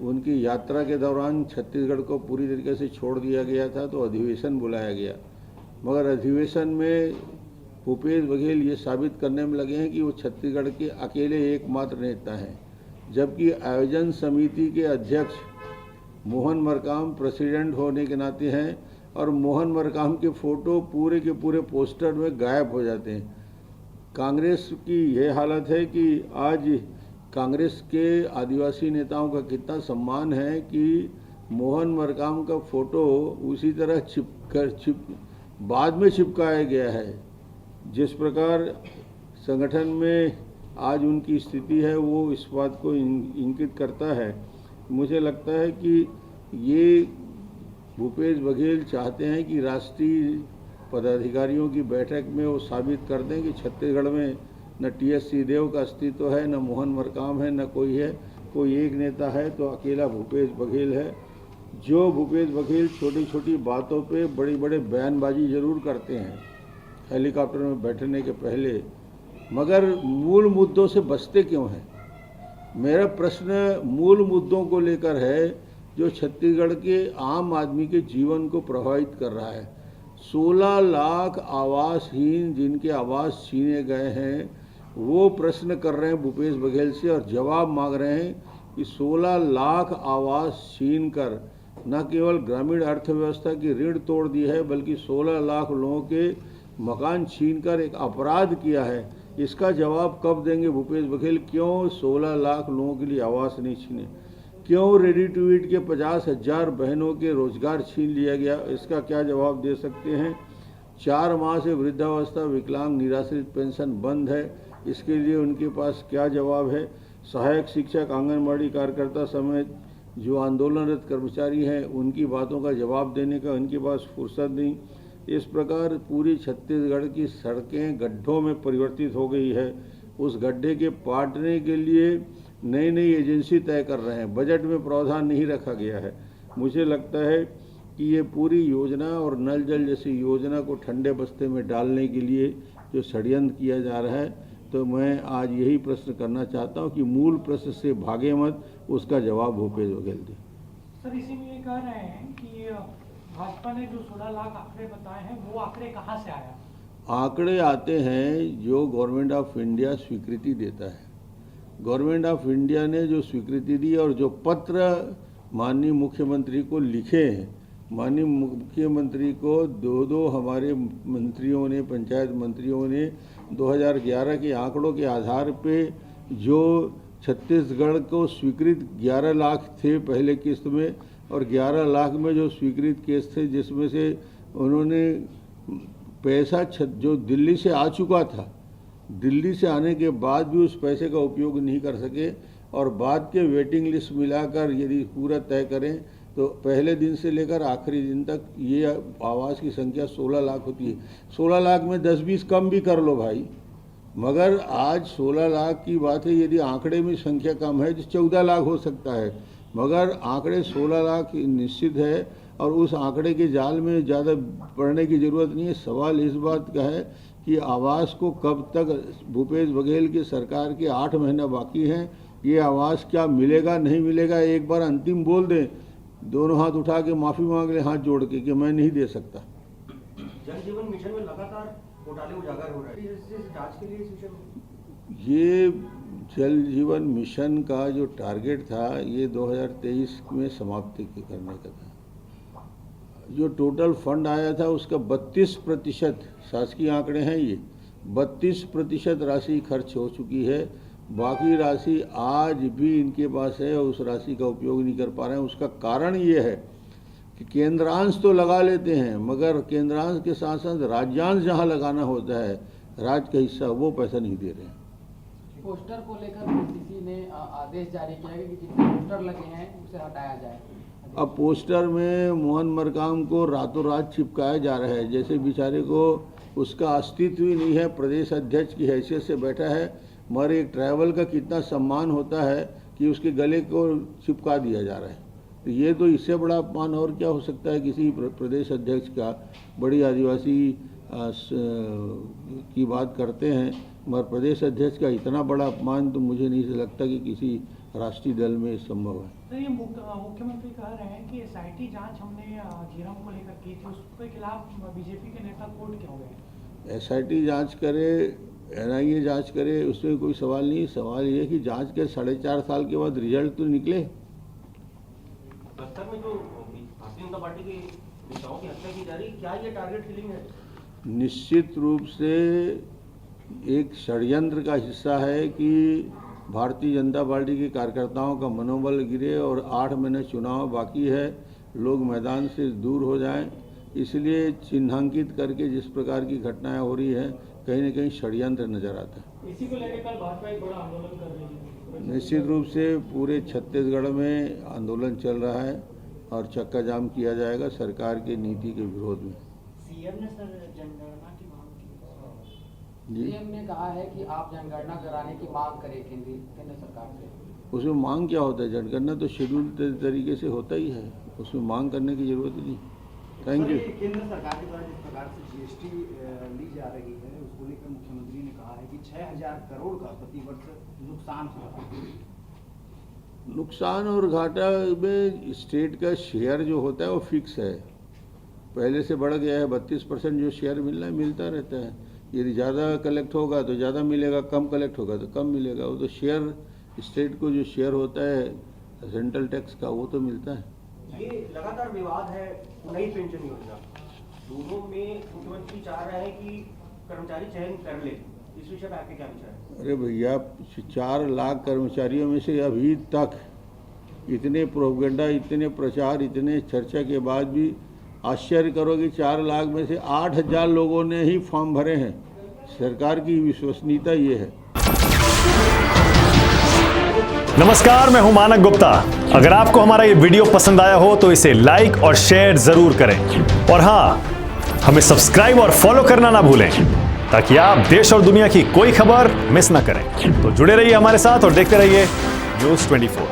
उनकी यात्रा के दौरान छत्तीसगढ़ को पूरी तरीके से छोड़ दिया गया था, तो अधिवेशन बुलाया गया। मगर अधिवेशन में भूपेश बघेल ये साबित करने में लगे हैं कि वो छत्तीसगढ़ के अकेले एकमात्र नेता हैं, जबकि आयोजन समिति के अध्यक्ष मोहन मरकाम प्रेसिडेंट होने के नाते हैं, और मोहन मरकाम के फोटो पूरे के पूरे पोस्टर में गायब हो जाते हैं। कांग्रेस की यह हालत है कि आज कांग्रेस के आदिवासी नेताओं का कितना सम्मान है कि मोहन मरकाम का फोटो उसी तरह बाद में चिपकाया गया है। जिस प्रकार संगठन में आज उनकी स्थिति है वो इस बात को इंगित करता है। मुझे लगता है कि ये भूपेश बघेल चाहते हैं कि राष्ट्रीय पदाधिकारियों की बैठक में वो साबित कर दें कि छत्तीसगढ़ में न टीएस सिंहदेव का अस्तित्व है, न मोहन मरकाम है, न कोई है। कोई एक नेता है तो अकेला भूपेश बघेल है। जो भूपेश बघेल छोटी छोटी बातों पे बड़ी बड़े बयानबाजी जरूर करते हैं हेलीकॉप्टर में बैठने के पहले, मगर मूल मुद्दों से बचते क्यों हैं? मेरा प्रश्न मूल मुद्दों को लेकर है जो छत्तीसगढ़ के आम आदमी के जीवन को प्रभावित कर रहा है। 16 लाख आवासहीन जिनके आवास छीने गए हैं वो प्रश्न कर रहे हैं भूपेश बघेल से और जवाब मांग रहे हैं कि 16 लाख आवास छीन कर न केवल ग्रामीण अर्थव्यवस्था की रीढ़ तोड़ दी है, बल्कि 16 लाख लोगों के मकान छीनकर एक अपराध किया है। इसका जवाब कब देंगे भूपेश बघेल? क्यों 16 लाख लोगों के लिए आवास नहीं छीने? क्यों रेडी टू ईट के 50,000 बहनों के रोजगार छीन लिया गया? इसका क्या जवाब दे सकते हैं? 4 माह से वृद्धावस्था विकलांग निराश्रित पेंशन बंद है, इसके लिए उनके पास क्या जवाब है? सहायक शिक्षक, आंगनबाड़ी कार्यकर्ता समेत जो आंदोलनरत कर्मचारी हैं उनकी बातों का जवाब देने का उनके पास फुर्सत नहीं। इस प्रकार पूरी छत्तीसगढ़ की सड़कें गड्ढों में परिवर्तित हो गई है। उस गड्ढे के पाटने के लिए नई नई एजेंसी तय कर रहे हैं, बजट में प्रावधान नहीं रखा गया है। मुझे लगता है कि ये पूरी योजना और नल जल जैसी योजना को ठंडे बस्ते में डालने के लिए जो षड्यंत्र किया जा रहा है, तो मैं आज यही प्रश्न करना चाहता हूं कि मूल प्रश्न से भागे मत, उसका जवाब भूपेश बघेल दे। सर, इसी में ये कह रहे हैं कि भाजपा ने जो 16 लाख आंकड़े बताए हैं वो आंकड़े कहाँ से आया? आंकड़े आते हैं जो गवर्नमेंट ऑफ इंडिया स्वीकृति देता है। गवर्नमेंट ऑफ इंडिया ने जो स्वीकृति दी और जो पत्र माननीय मुख्यमंत्री को लिखे हैं, माननीय मुख्यमंत्री को दो हमारे मंत्रियों ने, पंचायत मंत्रियों ने 2011 के आंकड़ों के आधार पे जो छत्तीसगढ़ को स्वीकृत 11 लाख थे पहले किस्त में, और 11 लाख में जो स्वीकृत केस थे जिसमें से उन्होंने पैसा जो दिल्ली से आ चुका था, दिल्ली से आने के बाद भी उस पैसे का उपयोग नहीं कर सके, और बाद के वेटिंग लिस्ट मिलाकर यदि पूरा तय करें तो पहले दिन से लेकर आखिरी दिन तक ये आवास की संख्या 16 लाख होती है। 16 लाख में 10-20 कम भी कर लो भाई, मगर आज 16 लाख की बात है। यदि आंकड़े में संख्या कम है तो 14 लाख हो सकता है, मगर आंकड़े 16 लाख निश्चित है और उस आंकड़े के जाल में ज़्यादा पढ़ने की ज़रूरत नहीं है। सवाल इस बात का है कि आवास को कब तक, भूपेश बघेल की सरकार के 8 महीना बाकी हैं, ये आवास क्या मिलेगा नहीं मिलेगा, एक बार अंतिम बोल दें, दोनों हाथ उठा के माफ़ी मांग ले हाथ जोड़ के कि मैं नहीं दे सकता। जल जीवन मिशन में लगातार घोटाले उजागर हो रहे हैं, जांच के लिए इस विषय में ये जल जीवन मिशन का जो टारगेट था ये 2023 में समाप्ति करने का था। जो टोटल फंड आया था उसका 32% शासकीय आंकड़े हैं, ये 32% राशि खर्च हो चुकी है। बाकी राशि आज भी इनके पास है और उस राशि का उपयोग नहीं कर पा रहे हैं। उसका कारण ये है कि केंद्रांश तो लगा लेते हैं, मगर केंद्रांश के साथ साथ राज्यांश जहाँ लगाना होता है, राज्य का हिस्सा, वो पैसा नहीं दे रहे हैं। पोस्टर को लेकर पीसीसी ने आदेश जारी किया है कि जितने पोस्टर लगे हैं उसे हटाया जाए। अब पोस्टर में मोहन मरकाम को रातों रात चिपकाया जा रहा है, जैसे बेचारे को उसका अस्तित्व ही नहीं है, प्रदेश अध्यक्ष की हैसियत से बैठा है, मगर एक ट्रैवल का कितना सम्मान होता है कि उसके गले को चिपका दिया जा रहा है। तो ये तो इससे बड़ा अपमान और क्या हो सकता है किसी प्रदेश अध्यक्ष का। बड़ी आदिवासी की बात करते हैं, मगर प्रदेश अध्यक्ष का इतना बड़ा अपमान तो मुझे नहीं लगता कि किसी राष्ट्रीय दल में संभव है। सर ये मुख्यमंत्री कह रहे हैं कि एसआईटी जांच हमने झीरम को लेकर की थी, उसके खिलाफ बीजेपी के नेता कोर्ट क्यों गए? एसआईटी जांच करे, एनआईए जांच करे, उसमें कोई सवाल नहीं। सवाल ये है कि जांच के 4.5 साल के बाद रिजल्ट तो निकले। बस्तर में जो भारतीय जनता पार्टी के नेताओं की हत्या की जा रही, क्या ये टारगेट किलिंग है? निश्चित रूप से एक षड्यंत्र का हिस्सा है कि भारतीय जनता पार्टी के कार्यकर्ताओं का मनोबल गिरे और 8 महीने चुनाव बाकी है, लोग मैदान से दूर हो जाएं, इसलिए चिन्हांकित करके जिस प्रकार की घटनाएं हो रही है, कहीं न कहीं षड्यंत्र नजर आता है। इसी को लेकर कल भाजपा एक बड़ा आंदोलन कर रही है। निश्चित रूप से पूरे छत्तीसगढ़ में आंदोलन चल रहा है और चक्का जाम किया जाएगा सरकार की नीति के विरोध में। सीएम ने सर जनगणना की मांग की। जी, सीएम ने कहा है कि आप जनगणना कराने की मांग करें केंद्र सरकार से। उसमें मांग क्या होता है? जनगणना तो शेड्यूल तरीके से होता ही है, उसमें मांग करने की जरूरत ही नहीं। Thank you. केंद्र सरकार के द्वारा जिस प्रकार से जीएसटी ली जा रही है, उसको लेकर मुख्यमंत्री ने कहा है कि 6,000 करोड़ का प्रतिवर्ष नुकसान हो रहा है। नुकसान और घाटा में स्टेट का शेयर जो होता है वो फिक्स है, पहले से बढ़ गया है। 32% जो शेयर मिलना है मिलता रहता है। यदि ज़्यादा कलेक्ट होगा तो ज़्यादा मिलेगा, कम कलेक्ट होगा तो कम मिलेगा। वो तो शेयर, स्टेट को जो शेयर होता है सेंट्रल टैक्स का, वो तो मिलता है। ये लगातार विवाद है नई पेंशन योजना, दोनों में मुख्यमंत्री चाह रहे हैं कि कर्मचारी चयन कर ले, इस विषय पर आपके क्या विचार है? अरे भैया, 4 लाख कर्मचारियों में से अभी तक इतने प्रोपेगेंडा, इतने प्रचार, इतने चर्चा के बाद भी आश्चर्य करो कि 4 लाख में से 8,000 लोगों ने ही फॉर्म भरे हैं। सरकार की विश्वसनीयता ये है। नमस्कार, मैं हूं मानक गुप्ता। अगर आपको हमारा ये वीडियो पसंद आया हो तो इसे लाइक और शेयर जरूर करें, और हां, हमें सब्सक्राइब और फॉलो करना ना भूलें ताकि आप देश और दुनिया की कोई खबर मिस ना करें। तो जुड़े रहिए हमारे साथ और देखते रहिए न्यूज़ 24।